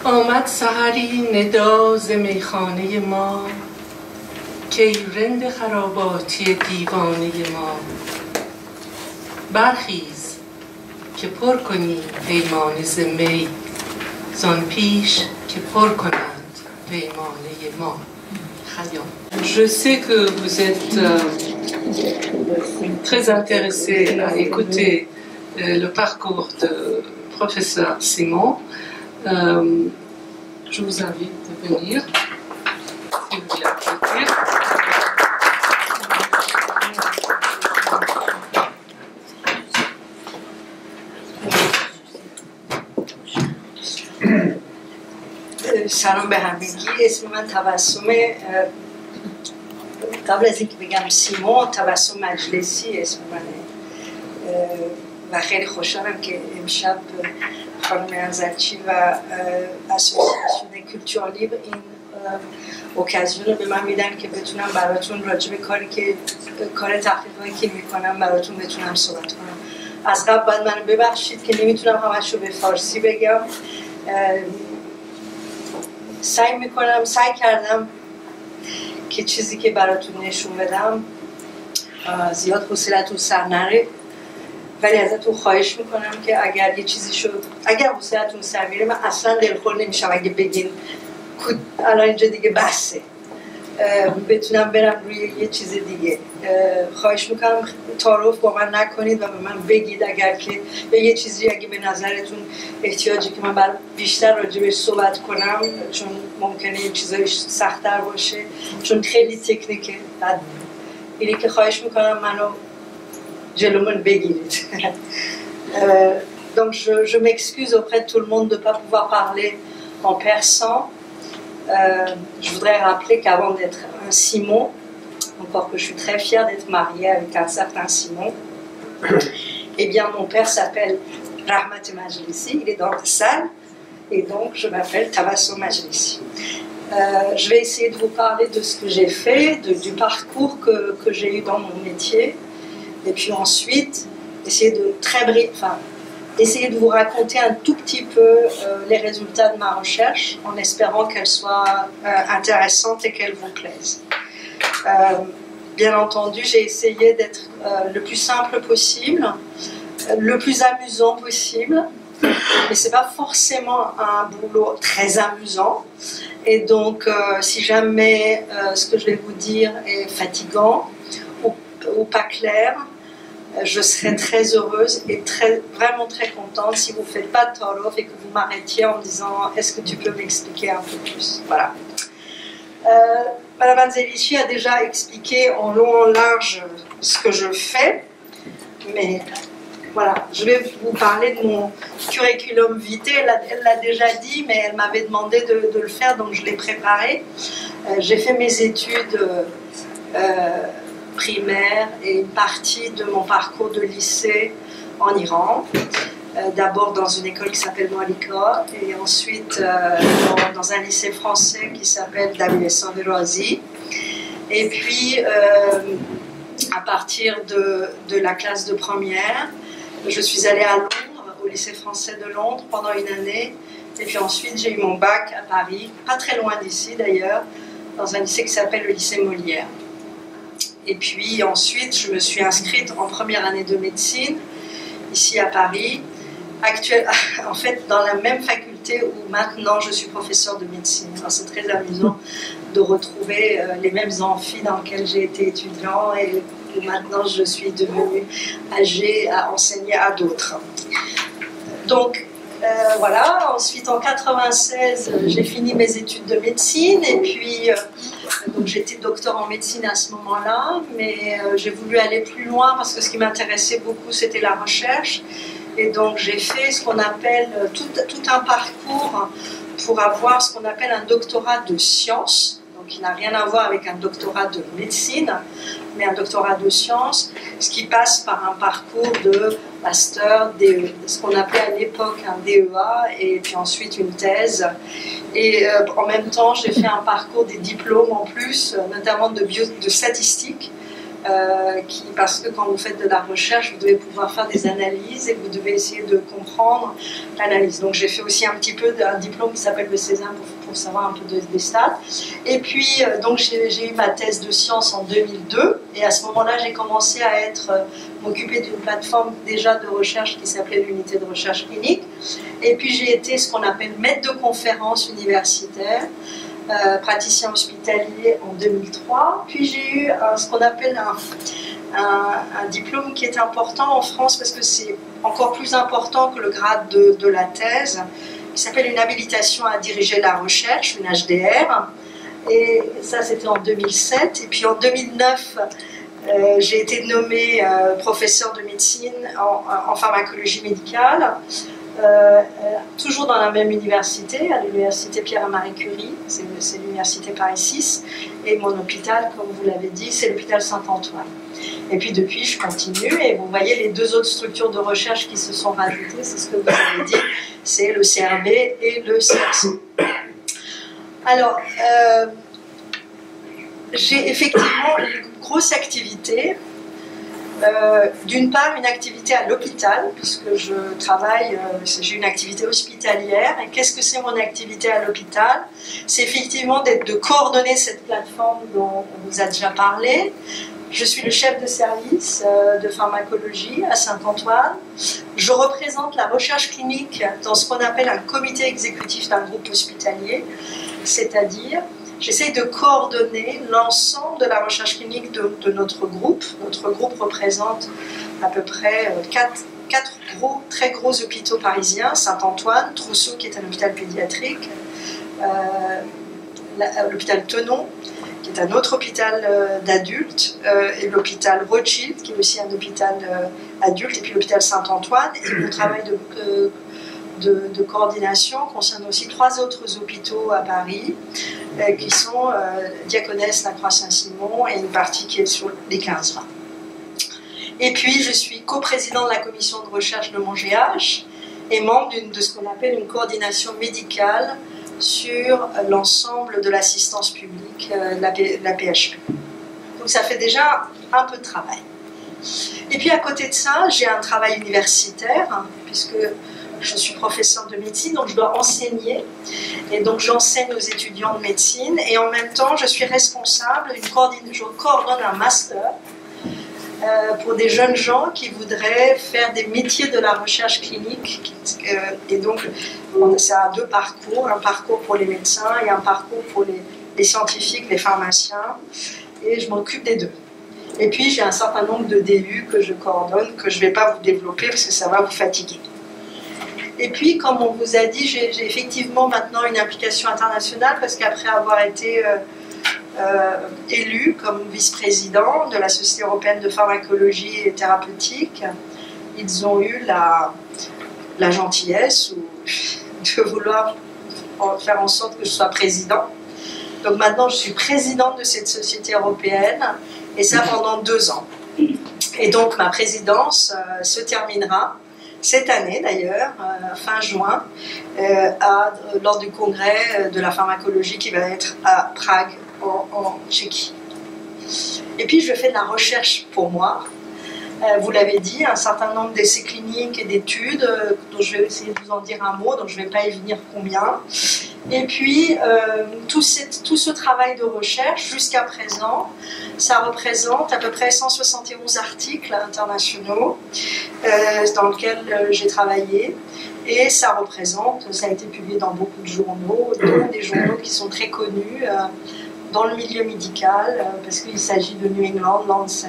آمد سحری ندا ز میخانه ما که ای رند خراباتی دیوانه ما برخیز که پر کنی پیمانه ز می زان پیش که پر کنند پیمانه ما. خیام. Je sais que vous êtes très intéressé à écouter le parcours de professeur Simon. Je vous invite à venir, si vous voulez applaudir. سلام به همگی. اسم من تبسم، قبل از اینکه بگم سیمون، تبسم مجلسی اسم منه و خیلی خوشحالم که امشب خانم انزلچی و اسوسیاسیون کلچور لیبر این اوکازیون رو به من میدن که بتونم براتون راجع به کار تحقیقاتی که میکنم براتون بتونم صحبت کنم. از قبل باید منو ببخشید که نمیتونم همش رو به فارسی بگم. سعی کردم که چیزی که براتون نشون بدم زیاد حوصلتون سر نره، ولی ازتون خواهش میکنم که اگر یه چیزی شد، اگر حوصلتون سر میره، من اصلا دلخور نمیشم اگه بگین الان اینجا دیگه بسه، بتونم برم روی یه چیز دیگه. خواهش میکنم تعارف با من نکنید و به من بگید اگر که یه چیزی اگه به نظرتون احتیاجی که من بیشتر راجبش صحبت کنم، چون ممکنه یه چیزایی سخت‌تر باشه، چون خیلی تکنیکه. اینی که خواهش میکنم منو جلومن بگیرید. Donc je m'excuse auprès de tout le monde de ne pas pouvoir parler en persan. Je voudrais rappeler qu'avant d'être un Simon, encore que je suis très fière d'être mariée avec un certain Simon, eh bien mon père s'appelle Rahmat Majlissi, il est dans la salle, et donc je m'appelle Tabassum Majlissi. Je vais essayer de vous parler de ce que j'ai fait, du parcours que j'ai eu dans mon métier, et puis ensuite essayer de vous raconter un tout petit peu les résultats de ma recherche, en espérant qu'elles soient intéressantes et qu'elles vous plaisent. Bien entendu, j'ai essayé d'être le plus simple possible, le plus amusant possible, mais c'est pas forcément un boulot très amusant. Et donc, si jamais ce que je vais vous dire est fatigant ou pas clair, je serais très heureuse et vraiment très contente si vous ne faites pas de Torof et que vous m'arrêtiez en me disant est-ce que tu peux m'expliquer un peu plus. Voilà. Madame Anzelici a déjà expliqué en long en large ce que je fais, mais voilà, je vais vous parler de mon curriculum vitae. Elle l'a déjà dit, mais elle m'avait demandé de le faire, donc je l'ai préparé. J'ai fait mes études primaire et une partie de mon parcours de lycée en Iran. D'abord dans une école qui s'appelle Malika et ensuite dans un lycée français qui s'appelle Damien Sanveroisi. Et puis à partir de la classe de première, je suis allée à Londres, au lycée français de Londres pendant une année. Et puis ensuite j'ai eu mon bac à Paris, pas très loin d'ici d'ailleurs, dans un lycée qui s'appelle le lycée Molière. Et puis ensuite, je me suis inscrite en première année de médecine, ici à Paris, en fait dans la même faculté où maintenant je suis professeure de médecine. C'est très amusant de retrouver les mêmes amphis dans lesquels j'ai été étudiant et où maintenant je suis devenue âgée à enseigner à d'autres. Donc voilà, ensuite en 96, j'ai fini mes études de médecine et puis donc j'étais docteur en médecine à ce moment-là, mais j'ai voulu aller plus loin parce que ce qui m'intéressait beaucoup c'était la recherche et donc j'ai fait ce qu'on appelle tout un parcours pour avoir ce qu'on appelle un doctorat de sciences, donc qui n'a rien à voir avec un doctorat de médecine, mais un doctorat de sciences, ce qui passe par un parcours de master, ce qu'on appelait à l'époque un DEA, et puis ensuite une thèse. Et en même temps, j'ai fait un parcours des diplômes en plus, notamment de statistique, parce que quand vous faites de la recherche, vous devez pouvoir faire des analyses et vous devez essayer de comprendre l'analyse. Donc j'ai fait aussi un petit peu d'un diplôme qui s'appelle le César pour savoir un peu des stats. Et puis donc j'ai eu ma thèse de sciences en 2002 et à ce moment-là j'ai commencé à m'occuper d'une plateforme déjà de recherche qui s'appelait l'unité de recherche clinique. Et puis j'ai été ce qu'on appelle maître de conférence universitaire, praticien hospitalier en 2003. Puis j'ai eu ce qu'on appelle un diplôme qui est important en France parce que c'est encore plus important que le grade de la thèse, qui s'appelle une habilitation à diriger la recherche, une HDR. Et ça, c'était en 2007. Et puis en 2009, j'ai été nommée professeur de médecine en pharmacologie médicale. Toujours dans la même université, à l'université Pierre-Marie Curie, c'est l'université Paris 6, et mon hôpital, comme vous l'avez dit, c'est l'hôpital Saint-Antoine. Et puis depuis, je continue, et vous voyez les deux autres structures de recherche qui se sont rajoutées, c'est ce que vous avez dit, c'est le CRB et le CRC. Alors, j'ai effectivement une grosse activité. D'une part, une activité à l'hôpital, puisque je travaille, j'ai une activité hospitalière. Et qu'est-ce que c'est mon activité à l'hôpital? C'est effectivement de coordonner cette plateforme dont on vous a déjà parlé. Je suis le chef de service de pharmacologie à Saint-Antoine. Je représente la recherche clinique dans ce qu'on appelle un comité exécutif d'un groupe hospitalier, c'est-à-dire j'essaie de coordonner l'ensemble de la recherche clinique de notre groupe. Notre groupe représente à peu près quatre très gros hôpitaux parisiens, Saint-Antoine, Trousseau qui est un hôpital pédiatrique, l'hôpital Tenon qui est un autre hôpital d'adultes, et l'hôpital Rothschild qui est aussi un hôpital adulte, et puis l'hôpital Saint-Antoine. Et mon travail de coordination concerne aussi 3 autres hôpitaux à Paris, qui sont Diaconesse, la Croix-Saint-Simon et une partie qui est sur les 15-20. Et puis je suis coprésident de la commission de recherche de mon GH et membre de ce qu'on appelle une coordination médicale sur l'ensemble de l'assistance publique, la PHP. Donc ça fait déjà un peu de travail. Et puis à côté de ça, j'ai un travail universitaire, puisque je suis professeure de médecine, donc je dois enseigner. Et donc j'enseigne aux étudiants de médecine. Et en même temps, je suis responsable, je coordonne un master pour des jeunes gens qui voudraient faire des métiers de la recherche clinique. Et donc, ça a 2 parcours. Un parcours pour les médecins et un parcours pour les scientifiques, les pharmaciens. Et je m'occupe des 2. Et puis, j'ai un certain nombre de DU que je coordonne, que je ne vais pas vous développer parce que ça va vous fatiguer. Et puis, comme on vous a dit, j'ai effectivement maintenant une implication internationale parce qu'après avoir été élu comme vice-président de la Société européenne de pharmacologie et thérapeutique, ils ont eu la gentillesse de vouloir faire en sorte que je sois président. Donc maintenant, je suis présidente de cette société européenne, et ça pendant 2 ans. Et donc ma présidence se terminera cette année d'ailleurs, fin juin, lors du congrès de la pharmacologie qui va être à Prague, en Tchéquie. Et puis je fais de la recherche pour moi. Vous l'avez dit, un certain nombre d'essais cliniques et d'études, dont je vais essayer de vous en dire un mot, donc je ne vais pas y venir combien. Et puis, tout ce travail de recherche, jusqu'à présent, ça représente à peu près 171 articles internationaux dans lesquels j'ai travaillé. Et ça a été publié dans beaucoup de journaux, dont des journaux qui sont très connus dans le milieu médical, parce qu'il s'agit de New England, Lancet,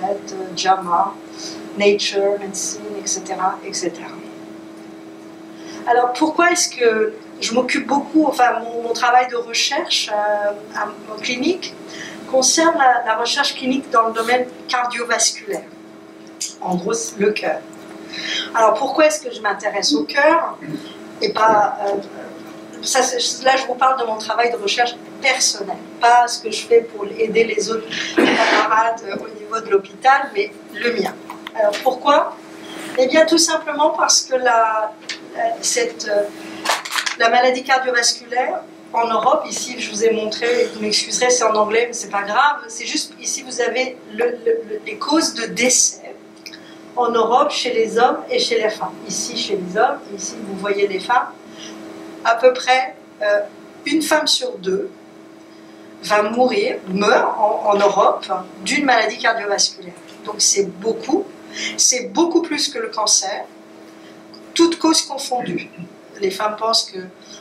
JAMA, Nature, Medicine, etc., etc. Alors pourquoi est-ce que je m'occupe beaucoup, enfin mon travail de recherche en clinique concerne la recherche clinique dans le domaine cardiovasculaire, en gros le cœur. Alors pourquoi est-ce que je m'intéresse au cœur et pas... là je vous parle de mon travail de recherche personnel, pas ce que je fais pour aider les autres camarades au niveau de l'hôpital, mais le mien. Alors pourquoi? Eh bien tout simplement parce que la maladie cardiovasculaire en Europe, ici je vous ai montré, vous m'excuserez, c'est en anglais, mais c'est pas grave, c'est juste ici vous avez les causes de décès en Europe chez les hommes et chez les femmes. Ici chez les hommes, ici vous voyez les femmes, à peu près une femme sur deux meurt en Europe d'une maladie cardiovasculaire. Donc c'est beaucoup plus que le cancer, toutes causes confondues. Les femmes pensent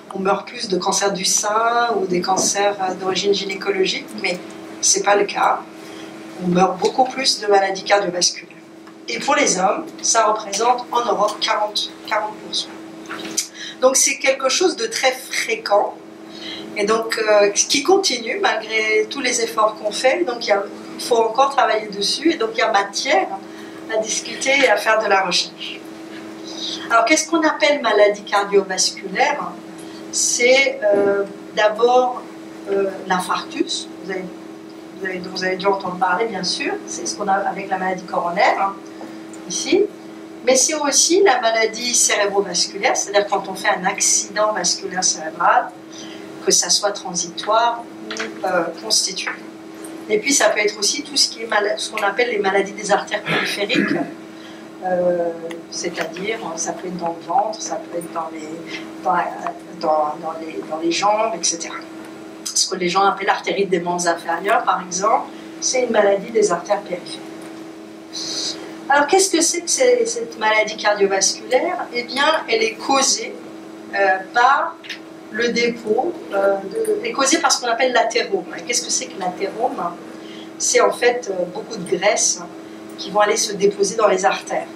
qu'on meurt plus de cancer du sein ou des cancers d'origine gynécologique, mais ce n'est pas le cas. On meurt beaucoup plus de maladies cardiovasculaires. Et pour les hommes, ça représente en Europe 40%. Donc c'est quelque chose de très fréquent et donc qui continue malgré tous les efforts qu'on fait. Donc il faut encore travailler dessus et donc il y a matière à discuter et à faire de la recherche. Alors qu'est-ce qu'on appelle maladie cardiovasculaire? C'est d'abord l'infarctus, dont vous avez dû entendre parler bien sûr, c'est ce qu'on a avec la maladie coronaire, hein, ici. Mais c'est aussi la maladie cérébrovasculaire, c'est-à-dire quand on fait un accident vasculaire cérébral, que ça soit transitoire ou constitué. Et puis ça peut être aussi tout ce qui est ce qu'on appelle les maladies des artères périphériques, c'est-à-dire ça peut être dans le ventre, ça peut être dans les jambes, etc. Ce que les gens appellent l'artérite des membres inférieurs, par exemple, c'est une maladie des artères périphériques. Alors, qu'est-ce que c'est que cette maladie cardiovasculaire? Eh bien, elle est causée par le dépôt, elle est causée par ce qu'on appelle l'athérome. Qu'est-ce que c'est que l'athérome? C'est en fait beaucoup de graisses qui vont aller se déposer dans les artères.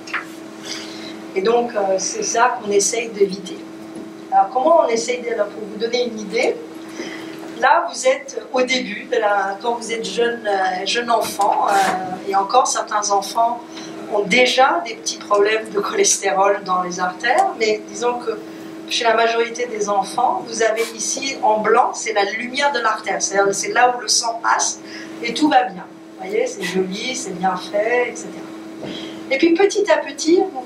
Et donc, c'est ça qu'on essaye d'éviter. Alors, comment on essaye d'éviter? Pour vous donner une idée, là, vous êtes au début, quand vous êtes jeune enfant, et encore certains enfants ont déjà des petits problèmes de cholestérol dans les artères, mais disons que chez la majorité des enfants, vous avez ici en blanc, c'est la lumière de l'artère, c'est-à-dire c'est là où le sang passe et tout va bien. Vous voyez, c'est joli, c'est bien fait, etc. Et puis petit à petit, vous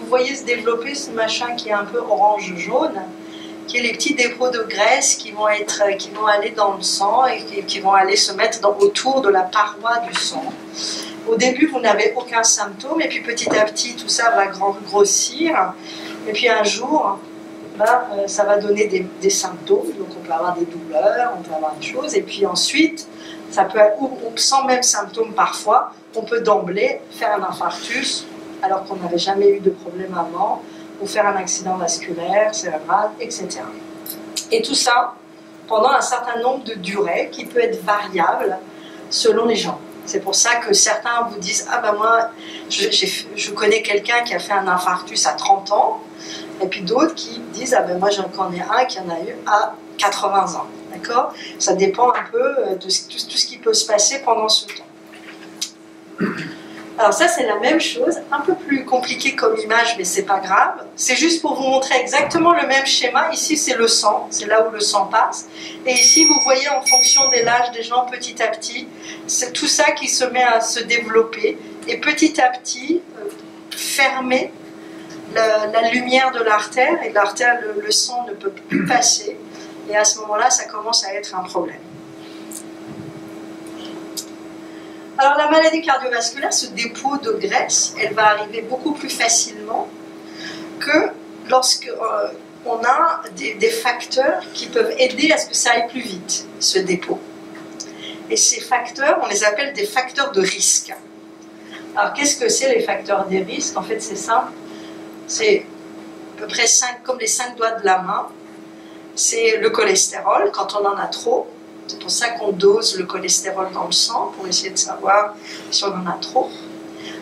voyez se développer ce machin qui est un peu orange-jaune, qui est les petits dépôts de graisse qui vont aller dans le sang et qui vont aller se mettre autour de la paroi du sang. Au début, vous n'avez aucun symptôme, et puis petit à petit, tout ça va grossir, et puis un jour, ça va donner des symptômes, donc on peut avoir des douleurs, on peut avoir des choses, et puis ensuite, ça peut, sans même symptômes parfois, on peut d'emblée faire un infarctus, alors qu'on n'avait jamais eu de problème avant, ou faire un accident vasculaire, cérébral, etc. Et tout ça pendant un certain nombre de durées qui peut être variable selon les gens. C'est pour ça que certains vous disent « Ah ben moi, je connais quelqu'un qui a fait un infarctus à 30 ans », et puis d'autres qui disent « Ah ben moi j'en connais un qui en a eu à 80 ans ». D'accord? Ça dépend un peu de tout ce qui peut se passer pendant ce temps. Alors ça c'est la même chose, un peu plus compliqué comme image, mais c'est pas grave. C'est juste pour vous montrer exactement le même schéma. Ici c'est le sang, c'est là où le sang passe. Et ici vous voyez en fonction de l'âge des gens petit à petit, c'est tout ça qui se met à se développer et petit à petit fermer la lumière de l'artère, et l'artère, le sang ne peut plus passer. Et à ce moment-là, ça commence à être un problème. Alors la maladie cardiovasculaire, ce dépôt de graisse, elle va arriver beaucoup plus facilement que lorsque on a des facteurs qui peuvent aider à ce que ça aille plus vite, ce dépôt. Et ces facteurs, on les appelle des facteurs de risque. Alors qu'est-ce que c'est les facteurs des risques? En fait c'est simple, c'est à peu près comme les 5 doigts de la main. C'est le cholestérol, quand on en a trop. C'est pour ça qu'on dose le cholestérol dans le sang, pour essayer de savoir si on en a trop.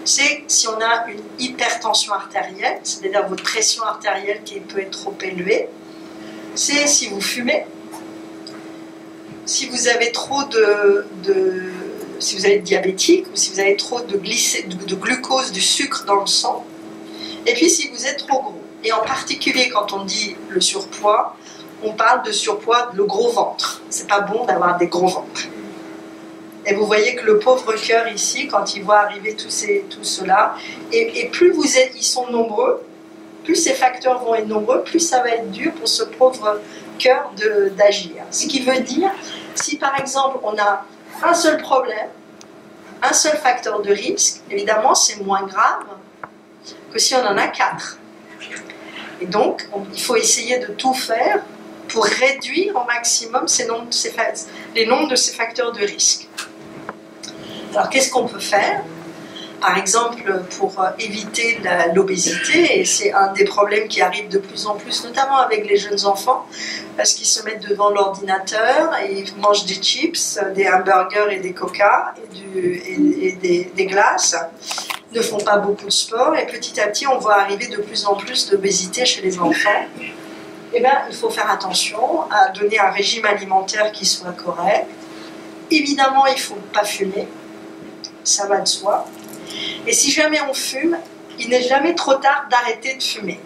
C'est si on a une hypertension artérielle, c'est-à-dire votre pression artérielle qui peut être trop élevée. C'est si vous fumez. Si vous avez trop si vous êtes diabétique, ou si vous avez trop de glucose, du sucre dans le sang. Et puis si vous êtes trop gros. Et en particulier quand on dit le surpoids, on parle de surpoids, le gros ventre. C'est pas bon d'avoir des gros ventres. Et vous voyez que le pauvre cœur ici, quand il voit arriver tout cela, et plus ils sont nombreux, plus ces facteurs vont être nombreux, plus ça va être dur pour ce pauvre cœur d'agir. Ce qui veut dire, si par exemple on a un seul problème, un seul facteur de risque, évidemment c'est moins grave que si on en a 4. Et donc il faut essayer de tout faire pour réduire au maximum les nombres de ces facteurs de risque. Alors qu'est-ce qu'on peut faire ? Par exemple, pour éviter l'obésité, et c'est un des problèmes qui arrive de plus en plus, notamment avec les jeunes enfants, parce qu'ils se mettent devant l'ordinateur et ils mangent des chips, des hamburgers et des coca et des glaces, ne font pas beaucoup de sport, et petit à petit on voit arriver de plus en plus d'obésité chez les enfants. Eh bien, il faut faire attention à donner un régime alimentaire qui soit correct. Évidemment, il ne faut pas fumer, ça va de soi. Et si jamais on fume, il n'est jamais trop tard d'arrêter de fumer.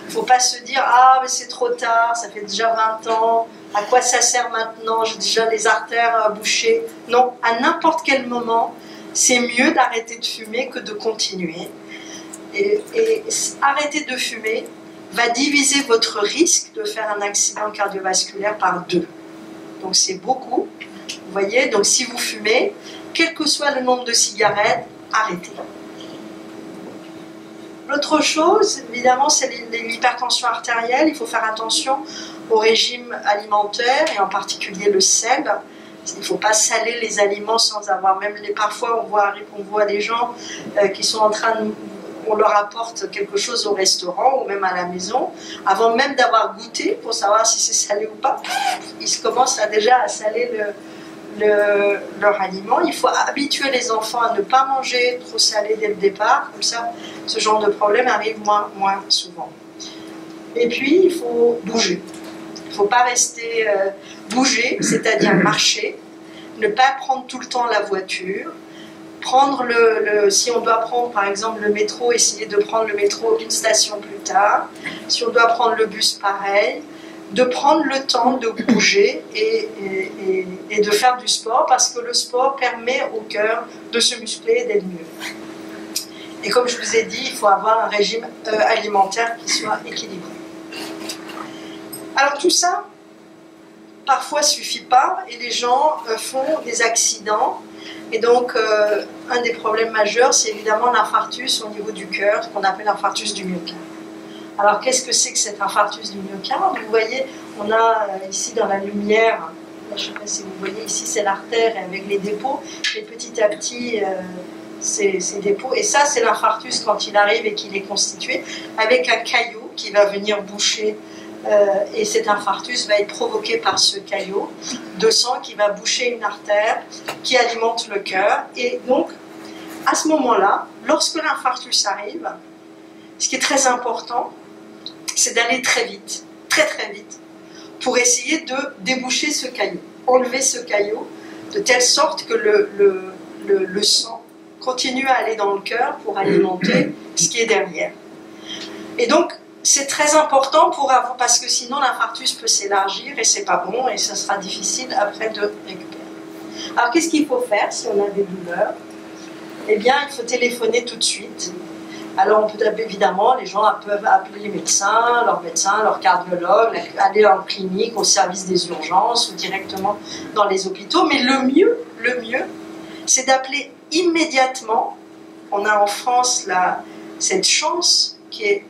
Il ne faut pas se dire « Ah, mais c'est trop tard, ça fait déjà 20 ans, à quoi ça sert maintenant, j'ai déjà les artères bouchées ». Non, à n'importe quel moment, c'est mieux d'arrêter de fumer que de continuer. Et arrêter de fumer va diviser votre risque de faire un accident cardiovasculaire par 2. Donc c'est beaucoup. Vous voyez, donc si vous fumez, quel que soit le nombre de cigarettes, arrêtez. L'autre chose, évidemment, c'est l'hypertension artérielle. Il faut faire attention au régime alimentaire et en particulier le sel. Il ne faut pas saler les aliments sans avoir, parfois on voit des gens qui sont en train de... On leur apporte quelque chose au restaurant ou même à la maison, avant même d'avoir goûté pour savoir si c'est salé ou pas. Ils commencent déjà à saler leur aliment. Il faut habituer les enfants à ne pas manger trop salé dès le départ, comme ça ce genre de problème arrive moins souvent. Et puis il faut bouger. Il ne faut pas rester bouger, c'est-à-dire marcher, ne pas prendre tout le temps la voiture, prendre si on doit prendre par exemple le métro, essayer de prendre le métro une station plus tard, si on doit prendre le bus pareil, de prendre le temps de bouger et de faire du sport, parce que le sport permet au cœur de se muscler et d'être mieux. Et comme je vous ai dit, il faut avoir un régime alimentaire qui soit équilibré. Alors tout ça, parfois suffit pas, et les gens font des accidents. Et donc, un des problèmes majeurs, c'est évidemment l'infarctus au niveau du cœur, qu'on appelle l'infarctus du myocarde. Alors, qu'est-ce que c'est que cet infarctus du myocarde? Vous voyez, on a ici dans la lumière, là, je ne sais pas si vous voyez, ici c'est l'artère avec les dépôts, et petit à petit, ces dépôts, et ça c'est l'infarctus quand il arrive et qu'il est constitué, avec un caillot qui va venir boucher, et cet infarctus va être provoqué par ce caillot de sang qui va boucher une artère qui alimente le cœur. Et donc, à ce moment-là, lorsque l'infarctus arrive, ce qui est très important, c'est d'aller très vite, très vite, pour essayer de déboucher ce caillot, enlever ce caillot, de telle sorte que le sang continue à aller dans le cœur pour alimenter ce qui est derrière. Et donc, c'est très important parce que sinon l'infarctus peut s'élargir et c'est pas bon et ça sera difficile après de récupérer. Alors qu'est-ce qu'il faut faire si on a des douleurs? Eh bien, il faut téléphoner tout de suite. Alors on peut évidemment, les gens peuvent appeler les médecins, leur cardiologue, aller en clinique, au service des urgences ou directement dans les hôpitaux. Mais le mieux, c'est d'appeler immédiatement. On a en France cette chance qui est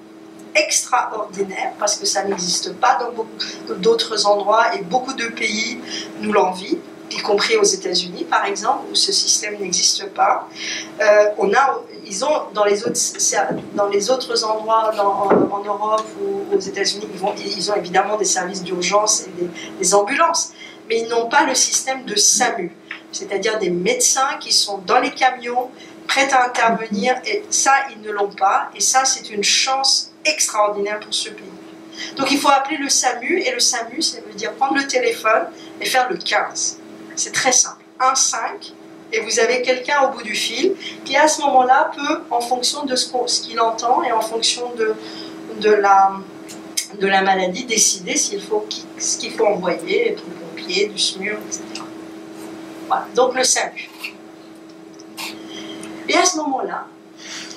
extraordinaire, parce que ça n'existe pas dans beaucoup d'autres endroits et beaucoup de pays nous l'envient, y compris aux États-Unis par exemple, où ce système n'existe pas. Ils ont dans les autres endroits en Europe ou aux États-Unis, ils ont évidemment des services d'urgence et des ambulances, mais ils n'ont pas le système de SAMU, c'est-à-dire des médecins qui sont dans les camions prêts à intervenir, et ça ils ne l'ont pas, et ça c'est une chance extraordinaire pour ce pays. Donc il faut appeler le SAMU, et le SAMU, ça veut dire prendre le téléphone et faire le 15. C'est très simple, 1-5, et vous avez quelqu'un au bout du fil qui à ce moment-là peut, en fonction de ce qu'il entend et en fonction de la maladie, décider ce qu'il faut envoyer, des pompiers, du SMUR, etc. Voilà, donc le SAMU. Et à ce moment-là,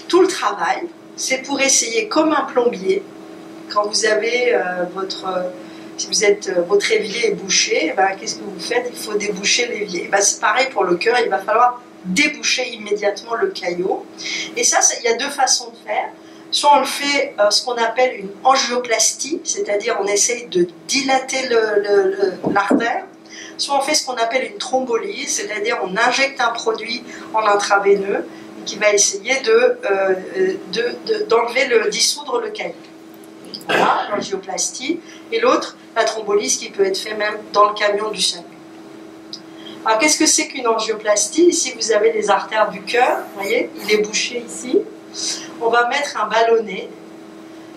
tout le travail, c'est pour essayer, comme un plombier, quand vous avez Si vous êtes, votre évier est bouché, ben, qu'est-ce que vous faites? Il faut déboucher l'évier. Ben, c'est pareil pour le cœur, il va falloir déboucher immédiatement le caillot. Et ça, il y a deux façons de faire. Soit on le fait ce qu'on appelle une angioplastie, c'est-à-dire on essaye de dilater l'artère, soit on fait ce qu'on appelle une thrombolyse, c'est-à-dire on injecte un produit en intraveineux qui va essayer dissoudre le caillot. Voilà, l'angioplastie. Et l'autre, la thrombolyse qui peut être faite même dans le camion du SAMU. Alors qu'est-ce que c'est qu'une angioplastie? Ici vous avez les artères du cœur, vous voyez, il est bouché ici. On va mettre un ballonnet,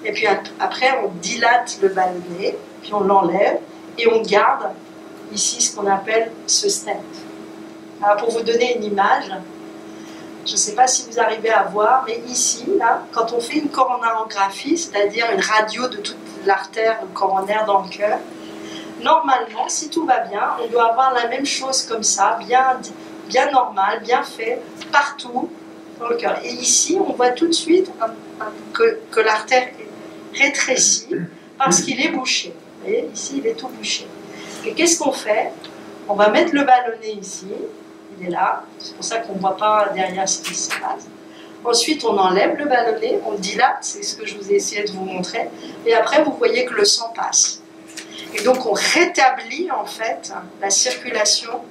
et puis après on dilate le ballonnet, puis on l'enlève, et on garde ici ce qu'on appelle ce stent. Alors pour vous donner une image, je ne sais pas si vous arrivez à voir, mais ici, là, quand on fait une coronarographie, c'est-à-dire une radio de toute l'artère coronaire dans le cœur, normalement, si tout va bien, on doit avoir la même chose comme ça, bien normal, bien fait, partout dans le cœur. Et ici, on voit tout de suite que l'artère est rétrécie parce qu'il est bouché. Vous voyez, ici, il est tout bouché. Et qu'est-ce qu'on fait? On va mettre le ballonnet ici, il est là, c'est pour ça qu'on ne voit pas derrière ce qui se passe. Ensuite, on enlève le ballonnet, on dilate, c'est ce que je vous ai essayé de vous montrer, et après, vous voyez que le sang passe. Et donc, on rétablit en fait la circulation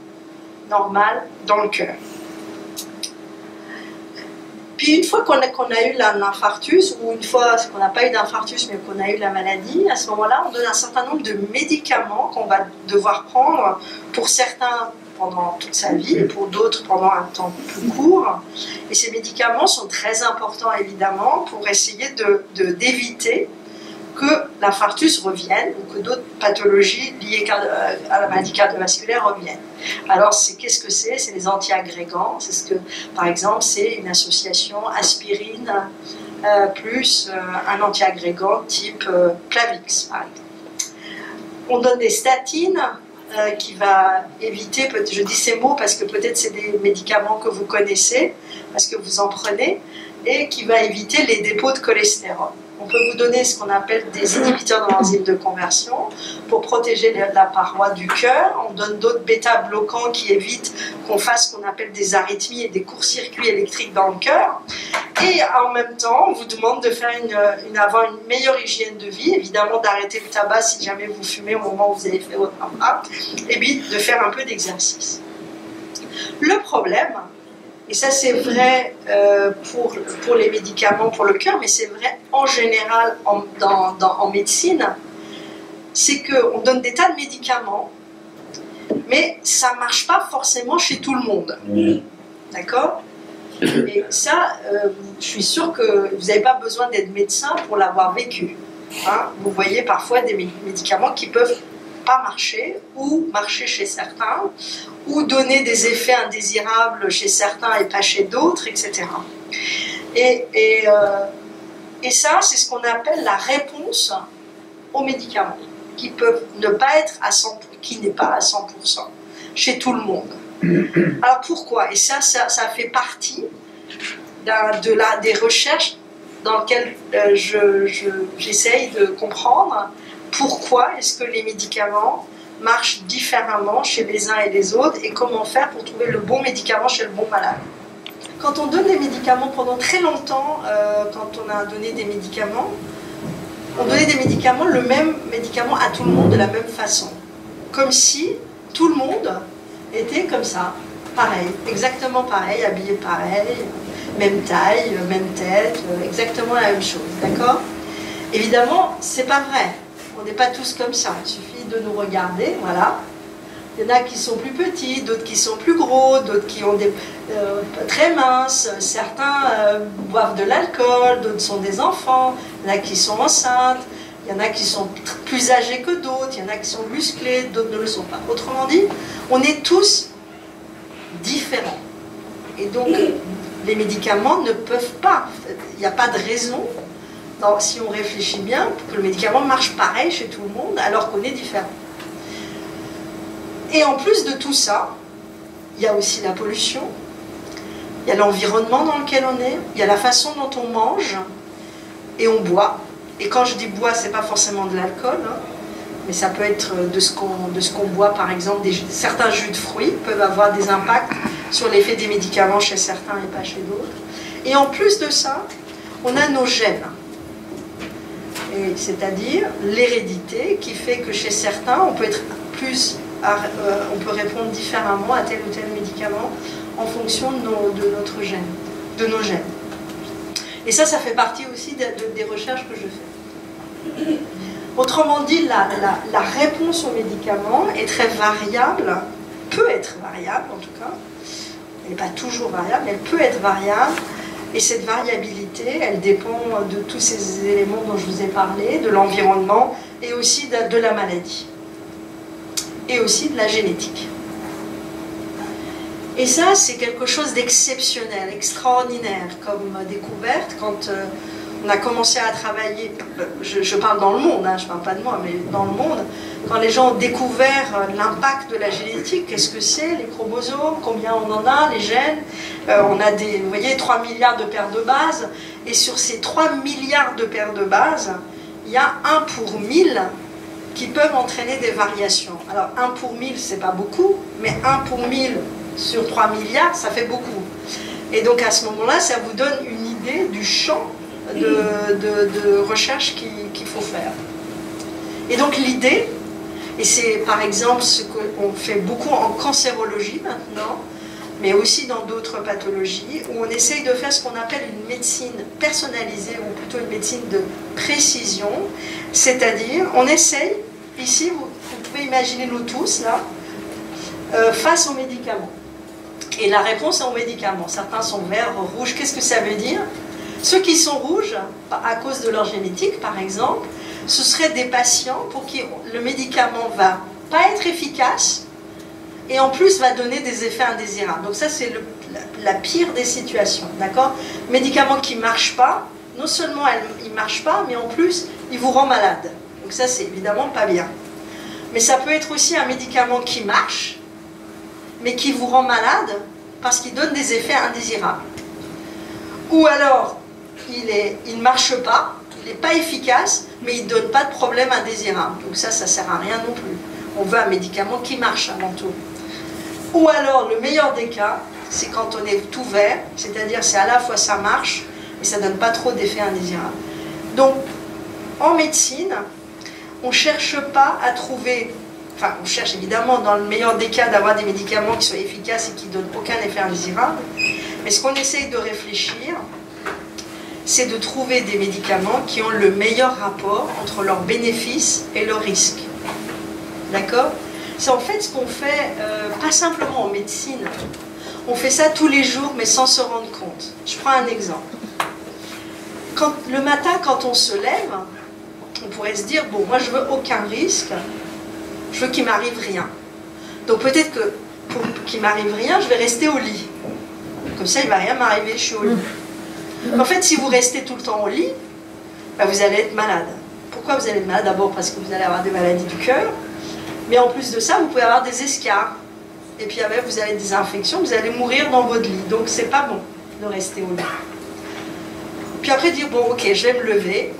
normale dans le cœur. Puis une fois qu'on a eu l'infarctus, ou une fois qu'on n'a pas eu d'infarctus mais qu'on a eu la maladie, à ce moment-là, on donne un certain nombre de médicaments qu'on va devoir prendre pour certains pendant toute sa vie et pour d'autres pendant un temps plus court. Et ces médicaments sont très importants évidemment pour essayer d'éviter que l'infarctus revienne ou que d'autres pathologies liées à la maladie cardiovasculaire reviennent. Alors, qu'est-ce que c'est? C'est les antiagrégants. C'est ce que, par exemple, c'est une association aspirine plus un antiagrégant type Plavix, par exemple. On donne des statines qui va éviter, je dis ces mots parce que peut-être c'est des médicaments que vous connaissez, parce que vous en prenez, et qui va éviter les dépôts de cholestérol. On peut vous donner ce qu'on appelle des inhibiteurs de l'enzyme de conversion pour protéger la paroi du cœur. On donne d'autres bêta-bloquants qui évitent qu'on fasse ce qu'on appelle des arythmies et des courts-circuits électriques dans le cœur. Et en même temps, on vous demande de faire avoir une meilleure hygiène de vie, évidemment d'arrêter le tabac si jamais vous fumez au moment où vous avez fait votre repas, et puis de faire un peu d'exercice. Le problème, et ça c'est vrai pour les médicaments pour le cœur, mais c'est vrai en général en médecine, c'est qu'on donne des tas de médicaments, mais ça ne marche pas forcément chez tout le monde. D'accord? Et ça, je suis sûre que vous n'avez pas besoin d'être médecin pour l'avoir vécu. Hein? Vous voyez parfois des médicaments qui ne peuvent pas marcher, ou marcher chez certains, ou donner des effets indésirables chez certains et pas chez d'autres, etc. Et ça, c'est ce qu'on appelle la réponse aux médicaments, qui peuvent ne pas être à 100%, qui n'est pas à 100% chez tout le monde. Alors pourquoi? Et ça fait partie des recherches dans lesquelles j'essaye de comprendre pourquoi est-ce que les médicaments marchent différemment chez les uns et les autres et comment faire pour trouver le bon médicament chez le bon malade. Quand on donne des médicaments pendant très longtemps, quand on a donné des médicaments, on donnait des médicaments, le même médicament à tout le monde de la même façon. Comme si tout le monde était comme ça, pareil, exactement pareil, habillé pareil, même taille, même tête, exactement la même chose, d'accord? Évidemment, c'est pas vrai. On n'est pas tous comme ça. Il suffit de nous regarder, voilà. Il y en a qui sont plus petits, d'autres qui sont plus gros, d'autres qui ont des très minces. Certains boivent de l'alcool, d'autres sont des enfants. Il y en a qui sont enceintes. Il y en a qui sont plus âgés que d'autres. Il y en a qui sont musclés, d'autres ne le sont pas. Autrement dit, on est tous différents. Et donc, les médicaments ne peuvent pas. Il n'y a pas de raison. Donc, si on réfléchit bien, que le médicament marche pareil chez tout le monde, alors qu'on est différent. Et en plus de tout ça, il y a aussi la pollution, il y a l'environnement dans lequel on est, il y a la façon dont on mange et on boit. Et quand je dis bois, c'est pas forcément de l'alcool, hein. mais ça peut être de ce qu'on boit, par exemple, certains jus de fruits peuvent avoir des impacts sur l'effet des médicaments chez certains et pas chez d'autres. Et en plus de ça, on a nos gènes, c'est-à-dire l'hérédité qui fait que chez certains, on peut être on peut répondre différemment à tel ou tel médicament en fonction de notre gène, de nos gènes. Et ça fait partie aussi des recherches que je fais. Autrement dit, la réponse aux médicaments est très variable, peut être variable en tout cas, elle n'est pas toujours variable, mais elle peut être variable, et cette variabilité, elle dépend de tous ces éléments dont je vous ai parlé, de l'environnement, et aussi de la maladie, et aussi de la génétique. Et ça, c'est quelque chose d'exceptionnel, extraordinaire comme découverte. Quand on a commencé à travailler, je parle dans le monde, hein, je ne parle pas de moi, mais dans le monde, quand les gens ont découvert l'impact de la génétique, qu'est-ce que c'est, les chromosomes, combien on en a, les gènes, on a vous voyez, 3 milliards de paires de bases, et sur ces 3 milliards de paires de bases, il y a 1 pour 1000 qui peuvent entraîner des variations. Alors 1 pour 1000, c'est pas beaucoup, mais 1 pour 1000 sur 3 milliards, ça fait beaucoup. Et donc à ce moment-là, ça vous donne une idée du champ de recherche qu'il faut faire. Et donc l'idée, et c'est par exemple ce qu'on fait beaucoup en cancérologie maintenant, mais aussi dans d'autres pathologies, où on essaye de faire ce qu'on appelle une médecine personnalisée, ou plutôt une médecine de précision, c'est-à-dire, on essaye, ici, vous pouvez imaginer nous tous, là, face aux médicaments. Et la réponse est aux médicaments. Certains sont verts, rouges. Qu'est-ce que ça veut dire? Ceux qui sont rouges, à cause de leur génétique, par exemple, ce seraient des patients pour qui le médicament ne va pas être efficace et en plus va donner des effets indésirables. Donc ça, c'est la pire des situations, d'accord? Médicament qui ne marche pas, non seulement il ne marche pas, mais en plus, il vous rend malade. Donc ça, c'est évidemment pas bien. Mais ça peut être aussi un médicament qui marche, mais qui vous rend malade parce qu'il donne des effets indésirables. Ou alors, il ne marche pas, il n'est pas efficace, mais il ne donne pas de problème indésirable. Donc ça ne sert à rien non plus. On veut un médicament qui marche avant tout. Ou alors, le meilleur des cas, c'est quand on est tout vert, c'est-à-dire c'est à la fois ça marche, et ça ne donne pas trop d'effets indésirables. Donc, en médecine, on ne cherche pas à trouver... Enfin, on cherche évidemment, dans le meilleur des cas, d'avoir des médicaments qui soient efficaces et qui ne donnent aucun effet indésirable. Mais ce qu'on essaye de réfléchir, c'est de trouver des médicaments qui ont le meilleur rapport entre leurs bénéfices et leurs risques. D'accord? C'est en fait ce qu'on fait, pas simplement en médecine. On fait ça tous les jours, mais sans se rendre compte. Je prends un exemple. Le matin, quand on se lève, on pourrait se dire, bon, moi je veux aucun risque, je veux qu'il m'arrive rien. Donc peut-être que pour qu'il m'arrive rien, je vais rester au lit. Comme ça, il ne va rien m'arriver, je suis au lit. En fait, si vous restez tout le temps au lit, ben vous allez être malade. Pourquoi vous allez être malade? D'abord parce que vous allez avoir des maladies du cœur, mais en plus de ça, vous pouvez avoir des escarres. Et puis après, vous avez des infections, vous allez mourir dans votre lit. Donc c'est pas bon de rester au lit. Puis après dire, bon ok, je vais me lever,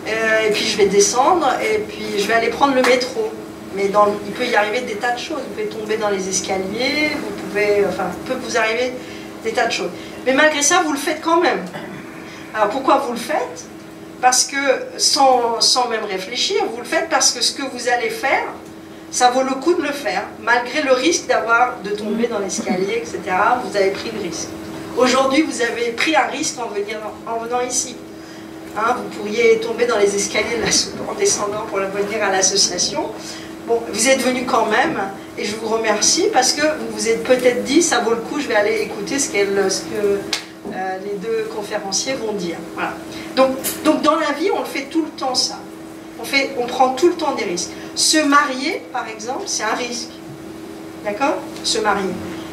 et puis je vais descendre, et puis je vais aller prendre le métro. Mais il peut y arriver des tas de choses. Vous pouvez tomber dans les escaliers, il peut vous arriver des tas de choses. Mais malgré ça, vous le faites quand même. Alors pourquoi vous le faites? Parce que, sans même réfléchir, vous le faites parce que ce que vous allez faire, ça vaut le coup de le faire. Malgré le risque de tomber dans l'escalier, etc., vous avez pris le risque. Aujourd'hui, vous avez pris un risque en venant ici. Hein, vous pourriez tomber dans les escaliers en descendant pour venir à l'association. Bon, vous êtes venu quand même, et je vous remercie parce que vous vous êtes peut-être dit, ça vaut le coup, je vais aller écouter ce que les deux conférenciers vont dire. Voilà. Donc dans la vie, on le fait tout le temps ça. On prend tout le temps des risques. Se marier, par exemple, c'est un risque. D'accord? Se marier.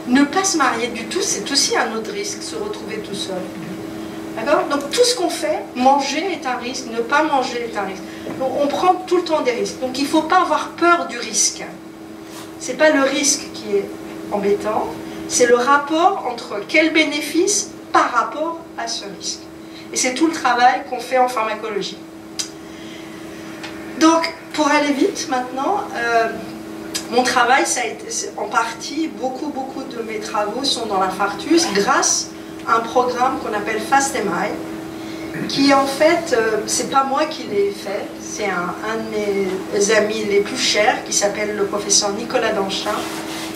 Ne pas se marier du tout, c'est aussi un autre risque, se retrouver tout seul. D'accord? Donc tout ce qu'on fait, manger est un risque, ne pas manger est un risque. Donc on prend tout le temps des risques. Donc il ne faut pas avoir peur du risque. Ce n'est pas le risque qui est embêtant, c'est le rapport entre quel bénéfice par rapport à ce risque. Et c'est tout le travail qu'on fait en pharmacologie. Donc Pour aller vite maintenant, mon travail, ça a été en partie, beaucoup de mes travaux sont dans l'infarctus grâce à un programme qu'on appelle FastMI, qui en fait, c'est pas moi qui l'ai fait, c'est un de mes amis les plus chers qui s'appelle le professeur Nicolas Danchin,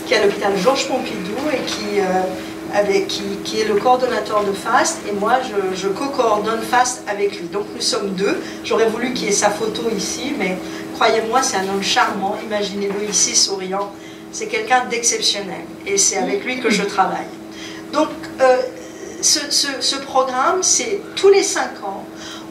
qui est à l'hôpital Georges Pompidou et qui est le coordonnateur de FAST, et moi je co-coordonne FAST avec lui. Donc nous sommes deux. J'aurais voulu qu'il y ait sa photo ici, mais croyez-moi, c'est un homme charmant, imaginez-le ici souriant. C'est quelqu'un d'exceptionnel et c'est avec lui que je travaille. Donc ce programme, c'est tous les 5 ans,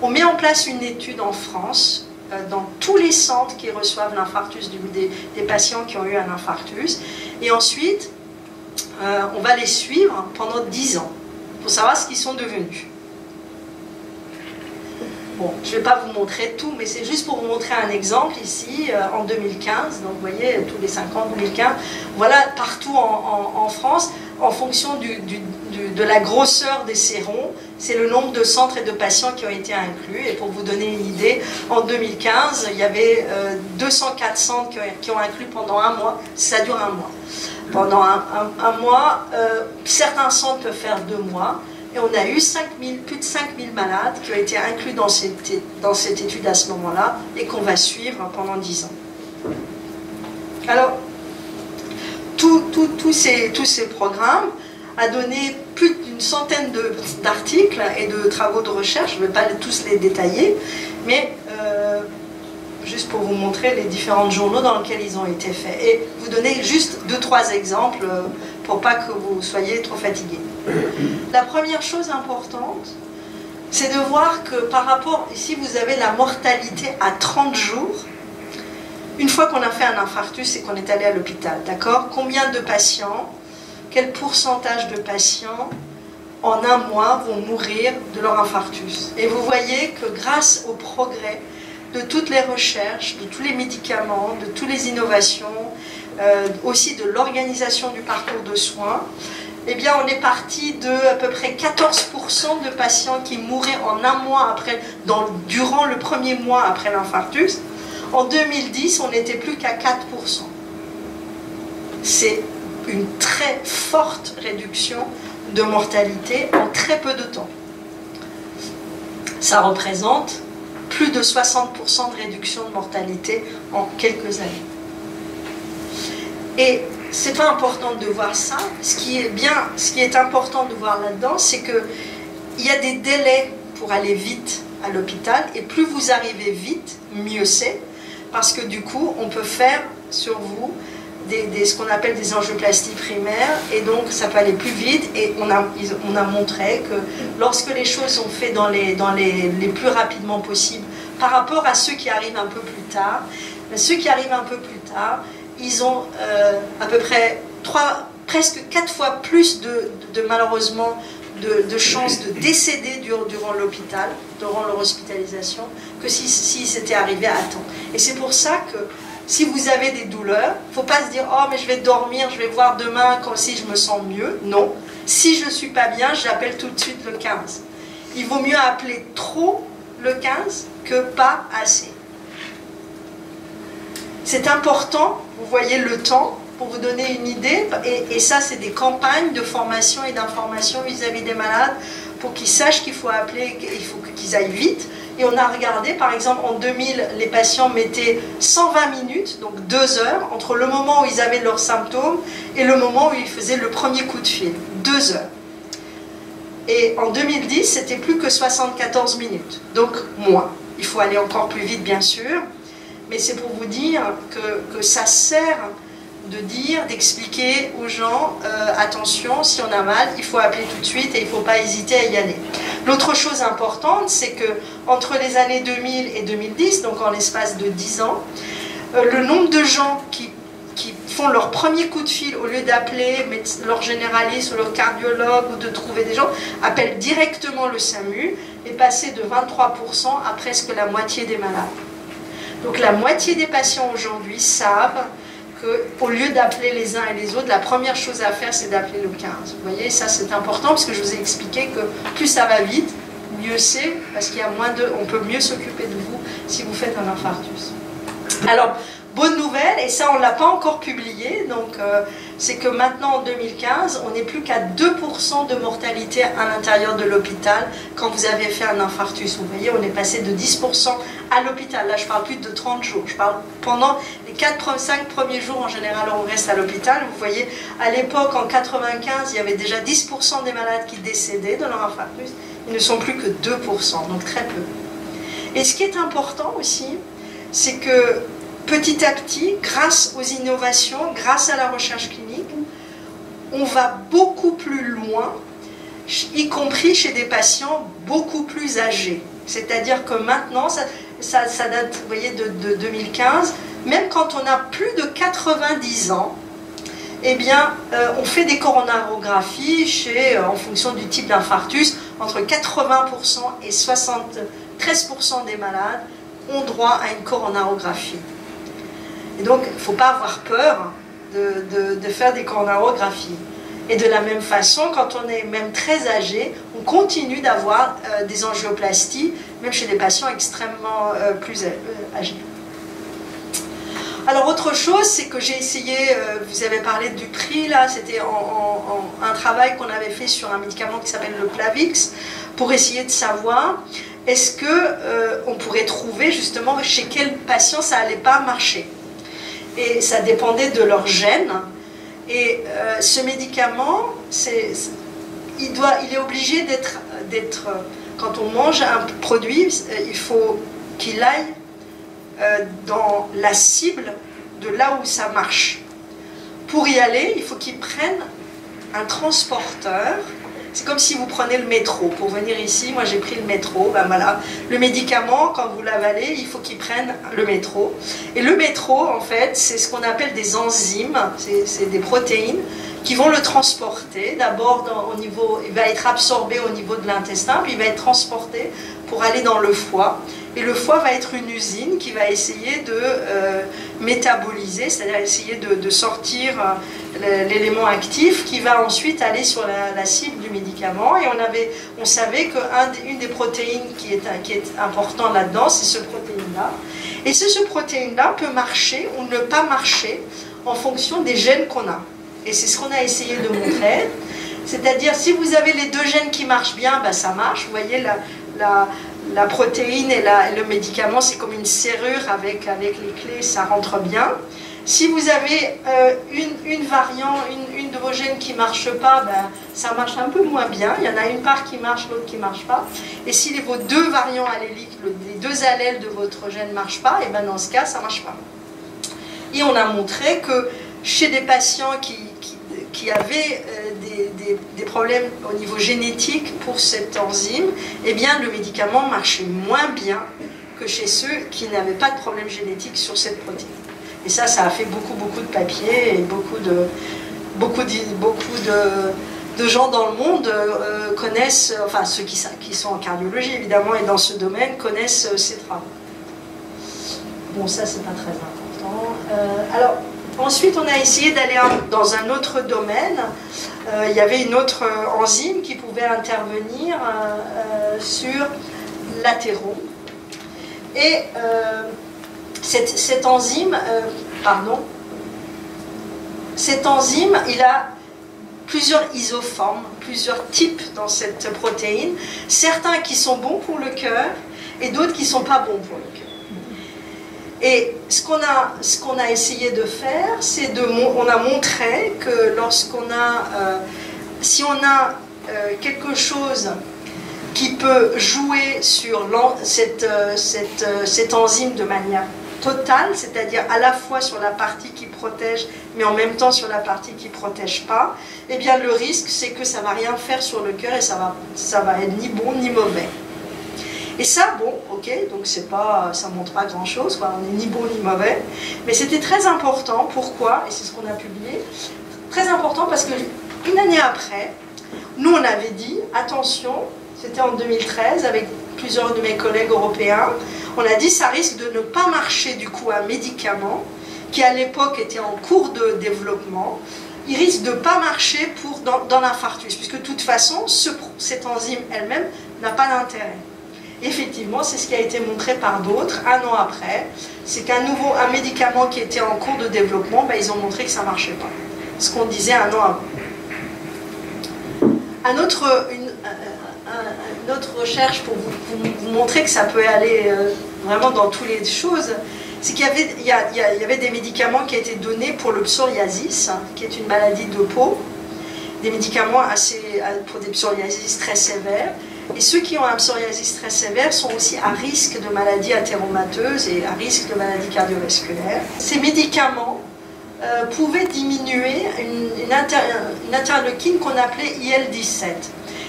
on met en place une étude en France, dans tous les centres qui reçoivent l'infarctus, des patients qui ont eu un infarctus, et ensuite on va les suivre pendant 10 ans pour savoir ce qu'ils sont devenus. Bon, je ne vais pas vous montrer tout, mais c'est juste pour vous montrer un exemple ici, en 2015, donc vous voyez, tous les 5 ans, 2015, voilà, partout en France, en fonction de la grosseur des sérons, c'est le nombre de centres et de patients qui ont été inclus. Et pour vous donner une idée, en 2015, il y avait 204 centres qui ont inclus pendant un mois, ça dure un mois. Pendant un mois, certains centres peuvent faire 2 mois, et on a eu plus de 5000 malades qui ont été inclus dans cette étude à ce moment-là, et qu'on va suivre pendant 10 ans. Alors, tous ces programmes a donné plus d'une centaine d'articles et de travaux de recherche. Je ne vais pas tous les détailler, mais juste pour vous montrer les différents journaux dans lesquels ils ont été faits. Et vous donner juste 2-3 exemples pour pas que vous soyez trop fatigués. La première chose importante, c'est de voir que par rapport, ici vous avez la mortalité à 30 jours, une fois qu'on a fait un infarctus et qu'on est allé à l'hôpital, d'accord? Combien de patients, quel pourcentage de patients en un mois vont mourir de leur infarctus? Et vous voyez que grâce au progrès de toutes les recherches, de tous les médicaments, de toutes les innovations, aussi de l'organisation du parcours de soins, eh bien on est parti de à peu près 14% de patients qui mouraient en un mois durant le premier mois après l'infarctus. En 2010, on n'était plus qu'à 4%. C'est une très forte réduction de mortalité en très peu de temps. Ça représente plus de 60% de réduction de mortalité en quelques années. Et c'est pas important de voir ça. Ce qui est important de voir là-dedans, c'est qu'il y a des délais pour aller vite à l'hôpital, et plus vous arrivez vite, mieux c'est, parce que du coup, on peut faire sur vous ce qu'on appelle des angioplasties primaires, et donc ça peut aller plus vite, et on a montré que lorsque les choses sont faites dans les plus rapidement possible, par rapport à ceux qui arrivent un peu plus tard, ils ont à peu près presque 4 fois plus malheureusement de chances de décéder durant l'hôpital, durant leur hospitalisation, que s'ils s'étaient arrivés à temps. Et c'est pour ça que si vous avez des douleurs, il ne faut pas se dire « Oh, mais je vais dormir, je vais voir demain si je me sens mieux ». Non. Si je ne suis pas bien, j'appelle tout de suite le 15. Il vaut mieux appeler trop le 15 que pas assez. C'est important, vous voyez le temps, pour vous donner une idée, et ça c'est des campagnes de formation et d'information vis-à-vis des malades, pour qu'ils sachent qu'il faut appeler, il faut qu'ils aillent vite. Et on a regardé, par exemple, en 2000, les patients mettaient 120 minutes, donc 2 heures, entre le moment où ils avaient leurs symptômes et le moment où ils faisaient le premier coup de fil. 2 heures. Et en 2010, c'était plus que 74 minutes, donc moins. Il faut aller encore plus vite, bien sûr, mais c'est pour vous dire que ça sert d'expliquer aux gens, attention, si on a mal, il faut appeler tout de suite et il ne faut pas hésiter à y aller. L'autre chose importante, c'est que entre les années 2000 et 2010, donc en l'espace de 10 ans, le nombre de gens qui font leur premier coup de fil, au lieu d'appeler leur généraliste ou leur cardiologue ou de trouver des gens, appellent directement le SAMU, est passé de 23% à presque la moitié des malades. Donc la moitié des patients aujourd'hui savent qu'au lieu d'appeler les uns et les autres, la première chose à faire, c'est d'appeler le 15. Vous voyez, ça c'est important parce que je vous ai expliqué que plus ça va vite, mieux c'est, parce qu'il y a on peut mieux s'occuper de vous si vous faites un infarctus. Alors, bonne nouvelle, et ça on ne l'a pas encore publié, donc c'est que maintenant en 2015, on n'est plus qu'à 2% de mortalité à l'intérieur de l'hôpital quand vous avez fait un infarctus. Vous voyez, on est passé de 10% à l'hôpital. Là, je parle plus de 30 jours. Je parle pendant les 4-5 premiers jours, en général, on reste à l'hôpital. Vous voyez, à l'époque, en 95, il y avait déjà 10% des malades qui décédaient de leur infarctus. Ils ne sont plus que 2%, donc très peu. Et ce qui est important aussi, c'est que petit à petit, grâce aux innovations, grâce à la recherche clinique, on va beaucoup plus loin, y compris chez des patients beaucoup plus âgés. C'est-à-dire que maintenant, ça date, vous voyez, de 2015, même quand on a plus de 90 ans, eh bien, on fait des coronarographies en fonction du type d'infarctus, entre 80% et 73% des malades ont droit à une coronarographie. Et donc, il ne faut pas avoir peur de faire des coronarographies. Et de la même façon, quand on est même très âgé, on continue d'avoir des angioplasties, même chez des patients extrêmement plus âgés. Alors, autre chose, c'est que j'ai essayé, vous avez parlé du prix, là, c'était un travail qu'on avait fait sur un médicament qui s'appelle le Plavix, pour essayer de savoir est-ce qu'on pourrait trouver justement chez quel patient ça n'allait pas marcher. Et ça dépendait de leur gène. Et ce médicament, il est obligé d'être, quand on mange un produit, il faut qu'il aille dans la cible de là où ça marche. Pour y aller, il faut qu'il prenne un transporteur. C'est comme si vous prenez le métro. Pour venir ici, moi j'ai pris le métro, ben voilà. Le médicament, quand vous l'avalez, il faut qu'il prenne le métro. Et le métro, en fait, c'est ce qu'on appelle des enzymes, c'est des protéines qui vont le transporter. D'abord, il va être absorbé au niveau de l'intestin, puis il va être transporté pour aller dans le foie. Et le foie va être une usine qui va essayer de métaboliser, c'est-à-dire essayer de sortir l'élément actif qui va ensuite aller sur la cible du médicament. Et on savait qu'une des protéines qui est importante là-dedans, c'est ce protéine-là. Et ce protéine-là peut marcher ou ne pas marcher en fonction des gènes qu'on a. Et c'est ce qu'on a essayé de montrer. C'est-à-dire, si vous avez les deux gènes qui marchent bien, ben ça marche. Vous voyez, la protéine et le médicament, c'est comme une serrure avec les clés, ça rentre bien. Si vous avez une de vos gènes qui ne marche pas, ben, ça marche un peu moins bien. Il y en a une part qui marche, l'autre qui ne marche pas. Et si vos deux variants alléliques, les deux allèles de votre gène ne marchent pas, et ben dans ce cas, ça ne marche pas. Et on a montré que chez des patients qui avaient des problèmes au niveau génétique pour cette enzyme, eh bien le médicament marchait moins bien que chez ceux qui n'avaient pas de problème génétique sur cette protéine. Et ça a fait beaucoup de papiers et beaucoup de gens dans le monde connaissent, enfin ceux qui sont en cardiologie évidemment et dans ce domaine connaissent ces travaux. Bon, ça c'est pas très important. Alors, ensuite, on a essayé d'aller dans un autre domaine. Il y avait une autre enzyme qui pouvait intervenir sur l'athérome. Et cette enzyme, il a plusieurs isoformes, plusieurs types dans cette protéine. Certains qui sont bons pour le cœur et d'autres qui ne sont pas bons pour le cœur. Et ce qu'on a essayé de faire, c'est on a montré que si on a quelque chose qui peut jouer sur cette enzyme de manière totale, c'est-à-dire à la fois sur la partie qui protège, mais en même temps sur la partie qui ne protège pas, eh bien le risque, c'est que ça ne va rien faire sur le cœur et ça va être ni bon ni mauvais. Et ça, bon, ok, donc ça ne montre pas grand-chose, on n'est ni bon ni mauvais, mais c'était très important. Pourquoi? Et c'est ce qu'on a publié. Très important parce qu'une année après, nous on avait dit, attention, c'était en 2013 avec plusieurs de mes collègues européens, on a dit ça risque de ne pas marcher du coup un médicament qui à l'époque était en cours de développement, il risque de ne pas marcher dans l'infarctus, puisque de toute façon, cette enzyme elle-même n'a pas d'intérêt. Effectivement, c'est ce qui a été montré par d'autres un an après. C'est qu'un médicament qui était en cours de développement, ben, ils ont montré que ça ne marchait pas. Ce qu'on disait un an avant. Une autre recherche pour vous montrer que ça peut aller vraiment dans toutes les choses, c'est qu'il y avait des médicaments qui étaient donnés pour le psoriasis, qui est une maladie de peau, des médicaments pour des psoriasis très sévères. Et ceux qui ont un psoriasis très sévère sont aussi à risque de maladies athéromateuses et à risque de maladies cardiovasculaires. Ces médicaments pouvaient diminuer une interleukine qu'on appelait IL-17.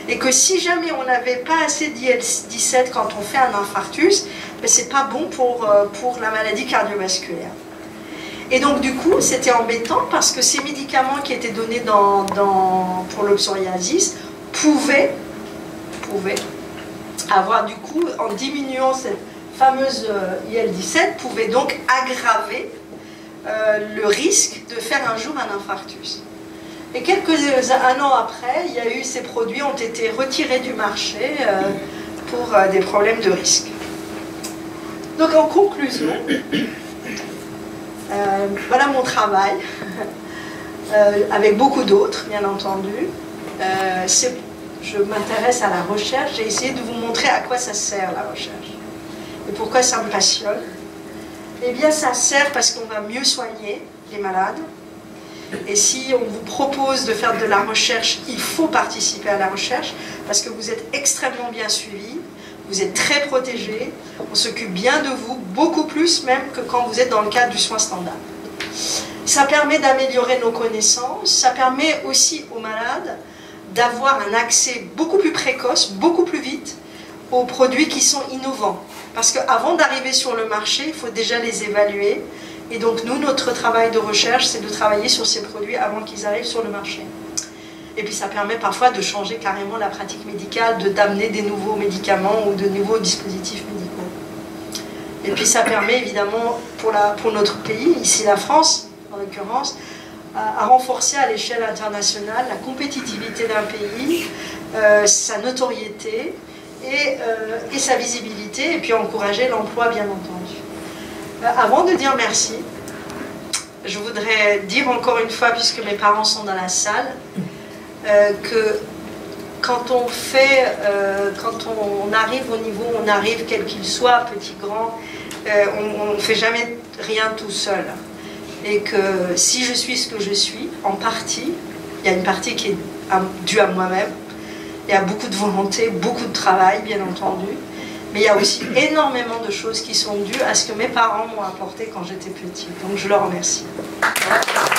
Et que si jamais on n'avait pas assez d'IL-17 quand on fait un infarctus, ben c'est pas bon pour la maladie cardiovasculaire. Et donc du coup, c'était embêtant parce que ces médicaments qui étaient donnés pour le psoriasis pouvaient avoir du coup, en diminuant cette fameuse IL-17, pouvaient donc aggraver le risque de faire un jour un infarctus. Et un an après, il y a eu ces produits ont été retirés du marché pour des problèmes de risque. Donc en conclusion, voilà mon travail, avec beaucoup d'autres bien entendu. Je m'intéresse à la recherche, j'ai essayé de vous montrer à quoi ça sert la recherche et pourquoi ça me passionne. Eh bien ça sert parce qu'on va mieux soigner les malades. Et si on vous propose de faire de la recherche, il faut participer à la recherche parce que vous êtes extrêmement bien suivis, vous êtes très protégés, on s'occupe bien de vous, beaucoup plus même que quand vous êtes dans le cadre du soin standard. Ça permet d'améliorer nos connaissances, ça permet aussi aux malades d'avoir un accès beaucoup plus précoce, beaucoup plus vite aux produits qui sont innovants. Parce qu'avant d'arriver sur le marché, il faut déjà les évaluer. Et donc nous, notre travail de recherche, c'est de travailler sur ces produits avant qu'ils arrivent sur le marché. Et puis ça permet parfois de changer carrément la pratique médicale, d'amener des nouveaux médicaments ou de nouveaux dispositifs médicaux. Et puis ça permet évidemment pour notre pays, ici la France en l'occurrence, à renforcer à l'échelle internationale la compétitivité d'un pays, sa notoriété et sa visibilité, et puis encourager l'emploi bien entendu. Avant de dire merci, je voudrais dire encore une fois, puisque mes parents sont dans la salle, que quand on arrive au niveau où on arrive, quel qu'il soit, petit, grand, on ne fait jamais rien tout seul. Et que si je suis ce que je suis, en partie, il y a une partie qui est due à moi-même, il y a beaucoup de volonté, beaucoup de travail, bien entendu, mais il y a aussi énormément de choses qui sont dues à ce que mes parents m'ont apporté quand j'étais petite. Donc je leur remercie. Voilà.